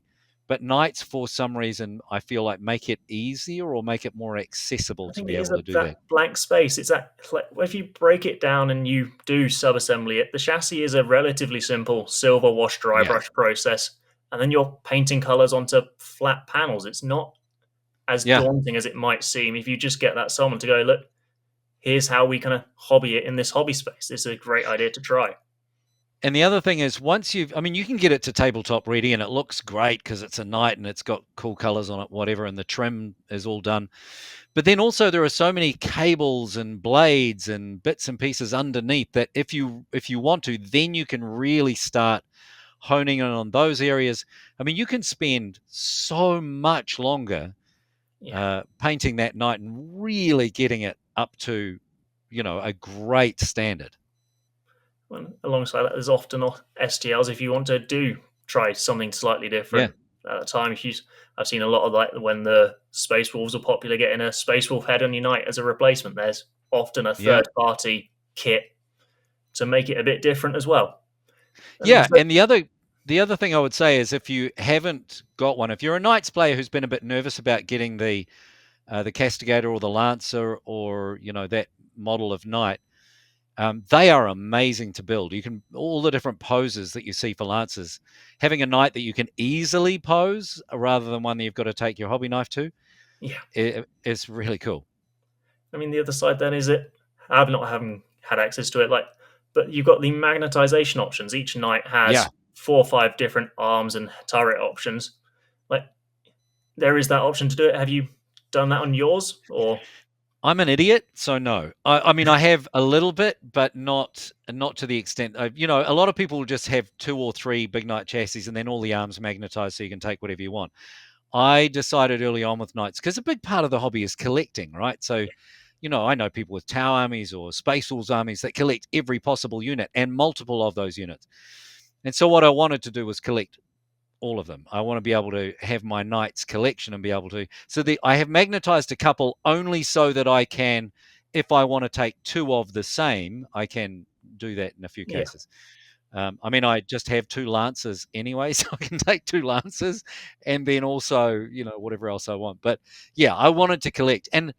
B: But knights, for some reason, I feel like make it easier or make it more accessible
A: I
B: to
A: think
B: be
A: it is
B: able to do
A: that
B: that.
A: blank space. It's that, like, if you break it down and you do sub-assembly it, the chassis is a relatively simple silver wash dry
B: Yeah,
A: brush process, and then you're painting colors onto flat panels. It's not as
B: yeah.
A: daunting as it might seem if you just get that someone to go, look, here's how we kind of hobby it in this hobby space. It's a great idea to try.
B: And the other thing is, I mean, you can get it to tabletop ready and it looks great because it's a knight and it's got cool colors on it, whatever, and the trim is all done. But then also there are so many cables and blades and bits and pieces underneath that if you want to, then you can really start honing in on those areas. I mean, you can spend so much longer
A: Yeah.
B: painting that knight and really getting it up to, a great standard.
A: And alongside that, there's often STLs if you want to do try something slightly
B: Yeah,
A: different. At the time, I've seen a lot of, like, when the Space Wolves are popular, getting a Space Wolf head on your knight as a replacement. There's often a
B: yeah.
A: third party kit to make it a bit different as well. And
B: Yeah,
A: so,
B: and the other thing I would say is if you haven't got one, if you're a Knights player who's been a bit nervous about getting the Castigator or the Lancer or that model of Knight, they are amazing to build. You can all the different poses that you see for Lancers. Having a Knight that you can easily pose rather than one that you've got to take your hobby knife to
A: yeah,
B: is really cool.
A: I mean, the other side then is it. I've not having had access to it, like, but you've got the magnetization options. Each knight
B: Yeah,
A: has 4 or 5 different arms and turret options. Like, there is that option to do it. Have you done that on yours, or
B: I'm an idiot, so no. I mean, I have a little bit, but not to the extent. A lot of people just have 2 or 3 big knight chassis, and then all the arms magnetized, so you can take whatever you want. I decided early on with knights because a big part of the hobby is collecting, right? So, I know people with Tau armies or Space Wolves armies that collect every possible unit and multiple of those units. And so, what I wanted to do was collect all of them. I want to be able to have my knights collection and be able to. So I have magnetized a couple only so that I can, if I want to take 2 of the same, I can do that in a few
A: yeah,
B: cases. I mean, I just have 2 lances anyway, so I can take 2 lances and then also, whatever else I want. But yeah, I wanted to collect. And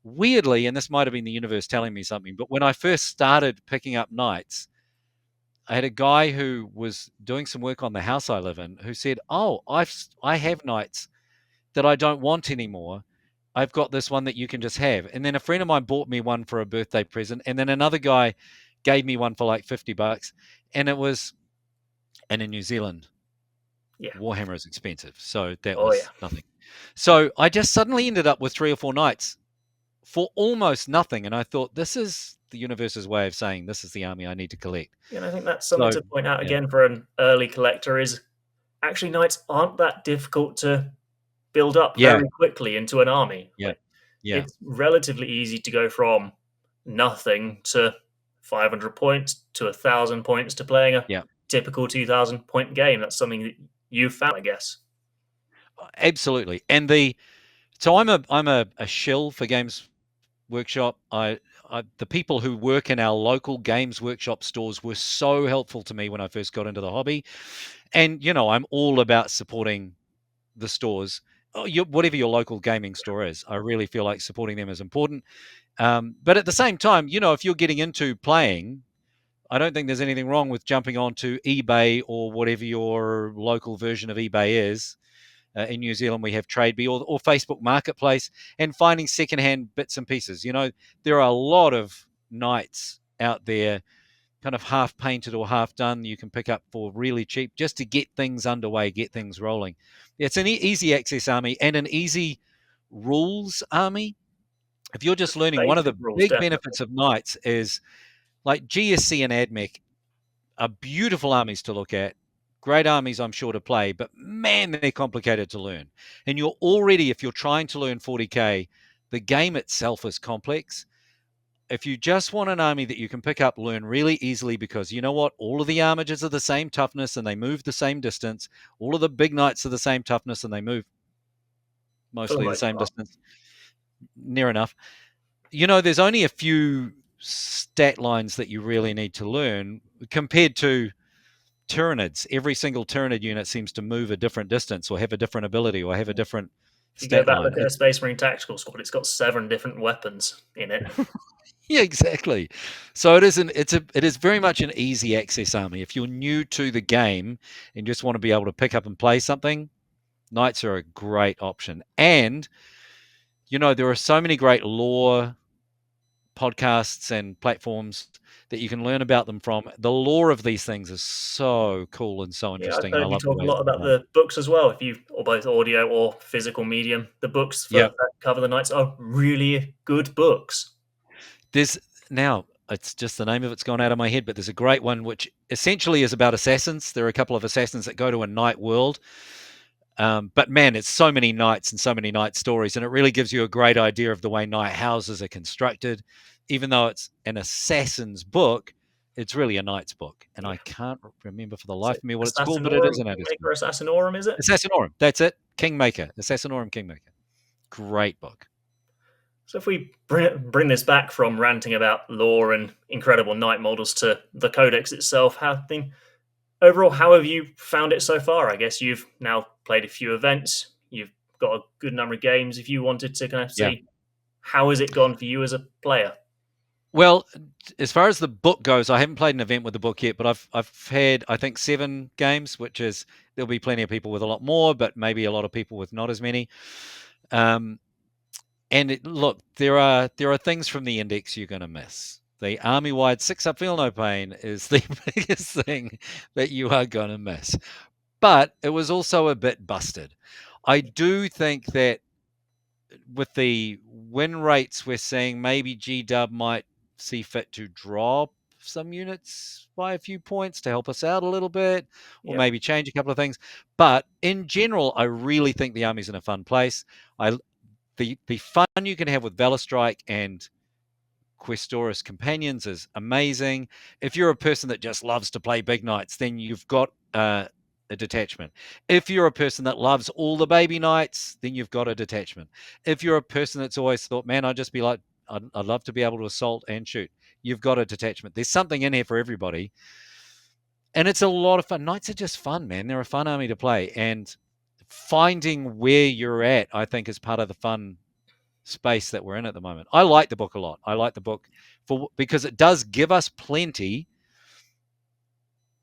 B: weirdly, and this might have been the universe telling me something, but when I first started picking up knights, I had a guy who was doing some work on the house I live in who said, "Oh, I have knights that I don't want anymore. I've got this one that you can just have." And then a friend of mine bought me one for a birthday present, and then another guy gave me one for like $50, and in New Zealand,
A: yeah,
B: Warhammer is expensive, so that
A: oh yeah.
B: was nothing. So I just suddenly ended up with 3 or 4 knights for almost nothing, and I thought this is the universe's way of saying this is the army I need to collect.
A: And I think that's something
B: So
A: to point out
B: yeah,
A: again for an early collector is actually knights aren't that difficult to build up
B: yeah,
A: very quickly into an army.
B: yeah,
A: Like,
B: yeah,
A: it's relatively easy to go from nothing to 500 points to 1,000 points to playing a
B: yeah.
A: typical 2,000 point game. That's something that you found, I guess.
B: Absolutely. And so I'm a shill for Games Workshop. The people who work in our local Games Workshop stores were so helpful to me when I first got into the hobby. And I'm all about supporting the stores. Whatever your local gaming store is, I really feel like supporting them is important. But at the same time, if you're getting into playing, I don't think there's anything wrong with jumping onto eBay or whatever your local version of eBay is. In New Zealand, we have TradeBee or Facebook Marketplace, and finding secondhand bits and pieces. There are a lot of knights out there, kind of half painted or half done, you can pick up for really cheap just to get things underway, get things rolling. It's an easy access army and an easy rules army. If you're just learning, one of
A: Basic
B: the
A: rules,
B: big
A: definitely.
B: benefits of knights is like GSC and AdMech are beautiful armies to look at. Great armies, I'm sure, to play, but man, they're complicated to learn. And you're already, if you're trying to learn 40K, the game itself is complex. If you just want an army that you can pick up, learn really easily, because you know what? All of the armages are the same toughness and they move the same distance. All of the big knights are the same toughness and they move
A: For the
B: mostly the
A: most
B: same
A: part.
B: distance, near enough. There's only a few stat lines that you really need to learn compared to Tyranids. Every single Tyranid unit seems to move a different distance or have a different ability or have a different
A: If you go
B: stat
A: back
B: line.
A: look at a Space Marine Tactical Squad, it's got 7 different weapons in it.
B: Yeah, exactly. So it is very much an easy access army. If you're new to the game and just want to be able to pick up and play something, Knights are a great option. And there are so many great lore podcasts and platforms that you can learn about them from. The lore of these things is so cool and so
A: Yeah, I've
B: interesting, and I
A: heard you
B: love the
A: talk a
B: way it's
A: lot
B: been
A: about
B: done.
A: the books as well. If you, or both audio or physical medium, the books for
B: Yeah,
A: that cover the Knights are really good books.
B: there's now it's just the name of it's gone out of my head, but there's a great one which essentially is about assassins. There are a couple of assassins that go to a night world. But man, it's so many knights and so many knight stories, and it really gives you a great idea of the way knight houses are constructed. Even though it's an assassin's book, it's really a knight's book, and
A: Yeah.
B: I can't remember for the
A: So
B: life of me what it's called, but it
A: Assassinorum,
B: is an Edison.
A: Kingmaker Assassinorum, is it?
B: Assassinorum. That's it. Kingmaker. Assassinorum Kingmaker. Great book.
A: So if we bring this back from ranting about lore and incredible knight models to the Codex itself, overall, how have you found it so far? I guess you've now played a few events. You've got a good number of games. If you wanted to kind of
B: Yeah.
A: see how has it gone for you as a player?
B: Well, as far as the book goes, I haven't played an event with the book yet, but I've had, I think, 7 games, which is, there'll be plenty of people with a lot more, but maybe a lot of people with not as many. Um, And look, there are things from the index you're going to miss. The army-wide 6-up feel no pain is the biggest thing that you are going to miss. But it was also a bit busted. I do think that with the win rates we're seeing, maybe G-Dub might see fit to drop some units by a few points to help us out a little bit, or
A: Yep.
B: maybe change a couple of things. But in general, I really think the army's in a fun place. The fun you can have with Velostrike and Questoris companions is amazing. If you're a person that just loves to play big knights, then you've got a detachment. If you're a person that loves all the baby knights, then you've got a detachment. If you're a person that's always thought, man, I'd love to be able to assault and shoot, you've got a detachment. There's something in here for everybody. And it's a lot of fun. Knights are just fun, man. They're a fun army to play. And finding where you're at, I think, is part of the fun space that we're in at the moment. I like the book a lot. I like the book because it does give us plenty.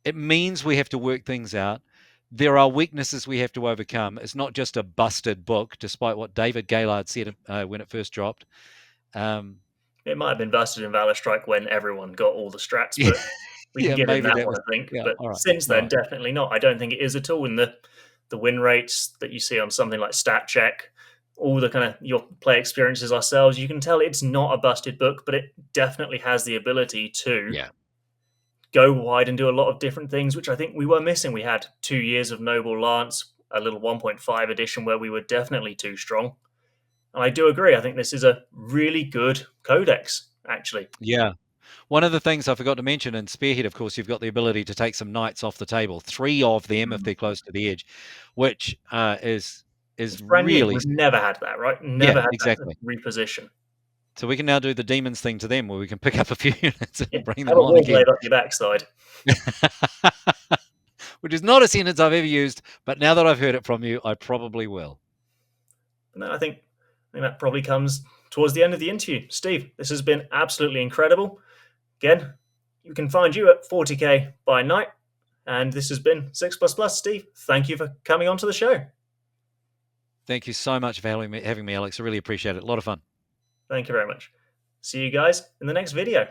B: It means we have to work things out. There are weaknesses we have to overcome. It's not just a busted book, despite what David Gaylard said when it first dropped.
A: It might have been busted in Valor Strike when everyone got all the strats,
B: Yeah,
A: but we can
B: yeah,
A: give him
B: maybe
A: that
B: that
A: one,
B: was.
A: I think.
B: Yeah,
A: But
B: all right,
A: since
B: all
A: then,
B: right.
A: definitely not. I don't think it is at all. And the win rates that you see on something like Stat Check, all the kind of your play experiences ourselves, you can tell it's not a busted book, but it definitely has the ability to
B: Yeah,
A: go wide and do a lot of different things, which I think we were missing. We had 2 years of Noble Lance, a little 1.5 edition where we were definitely too strong. And I do agree. I think this is a really good codex, actually.
B: yeah. One of the things I forgot to mention in Spearhead, of course, you've got the ability to take some knights off the table, 3 of them if they're close to the edge, which is
A: It's brand new.
B: really.
A: We've never had that, right?
B: Yeah,
A: Never had that
B: exactly.
A: reposition.
B: So we can now do the demons thing to them, where we can pick up a few units
A: Yeah.
B: and bring
A: Have
B: them
A: a
B: on again.
A: Warblade up your backside.
B: Which is not a sentence I've ever used, but now that I've heard it from you, I probably will.
A: But no, I think that probably comes towards the end of the interview. Steve, this has been absolutely incredible. Again, you can find you at 40k by night. And this has been 6 Plus Plus. Steve, thank you for coming on to the show.
B: Thank you so much for having me, Alex. I really appreciate it. A lot of fun.
A: Thank you very much. See you guys in the next video.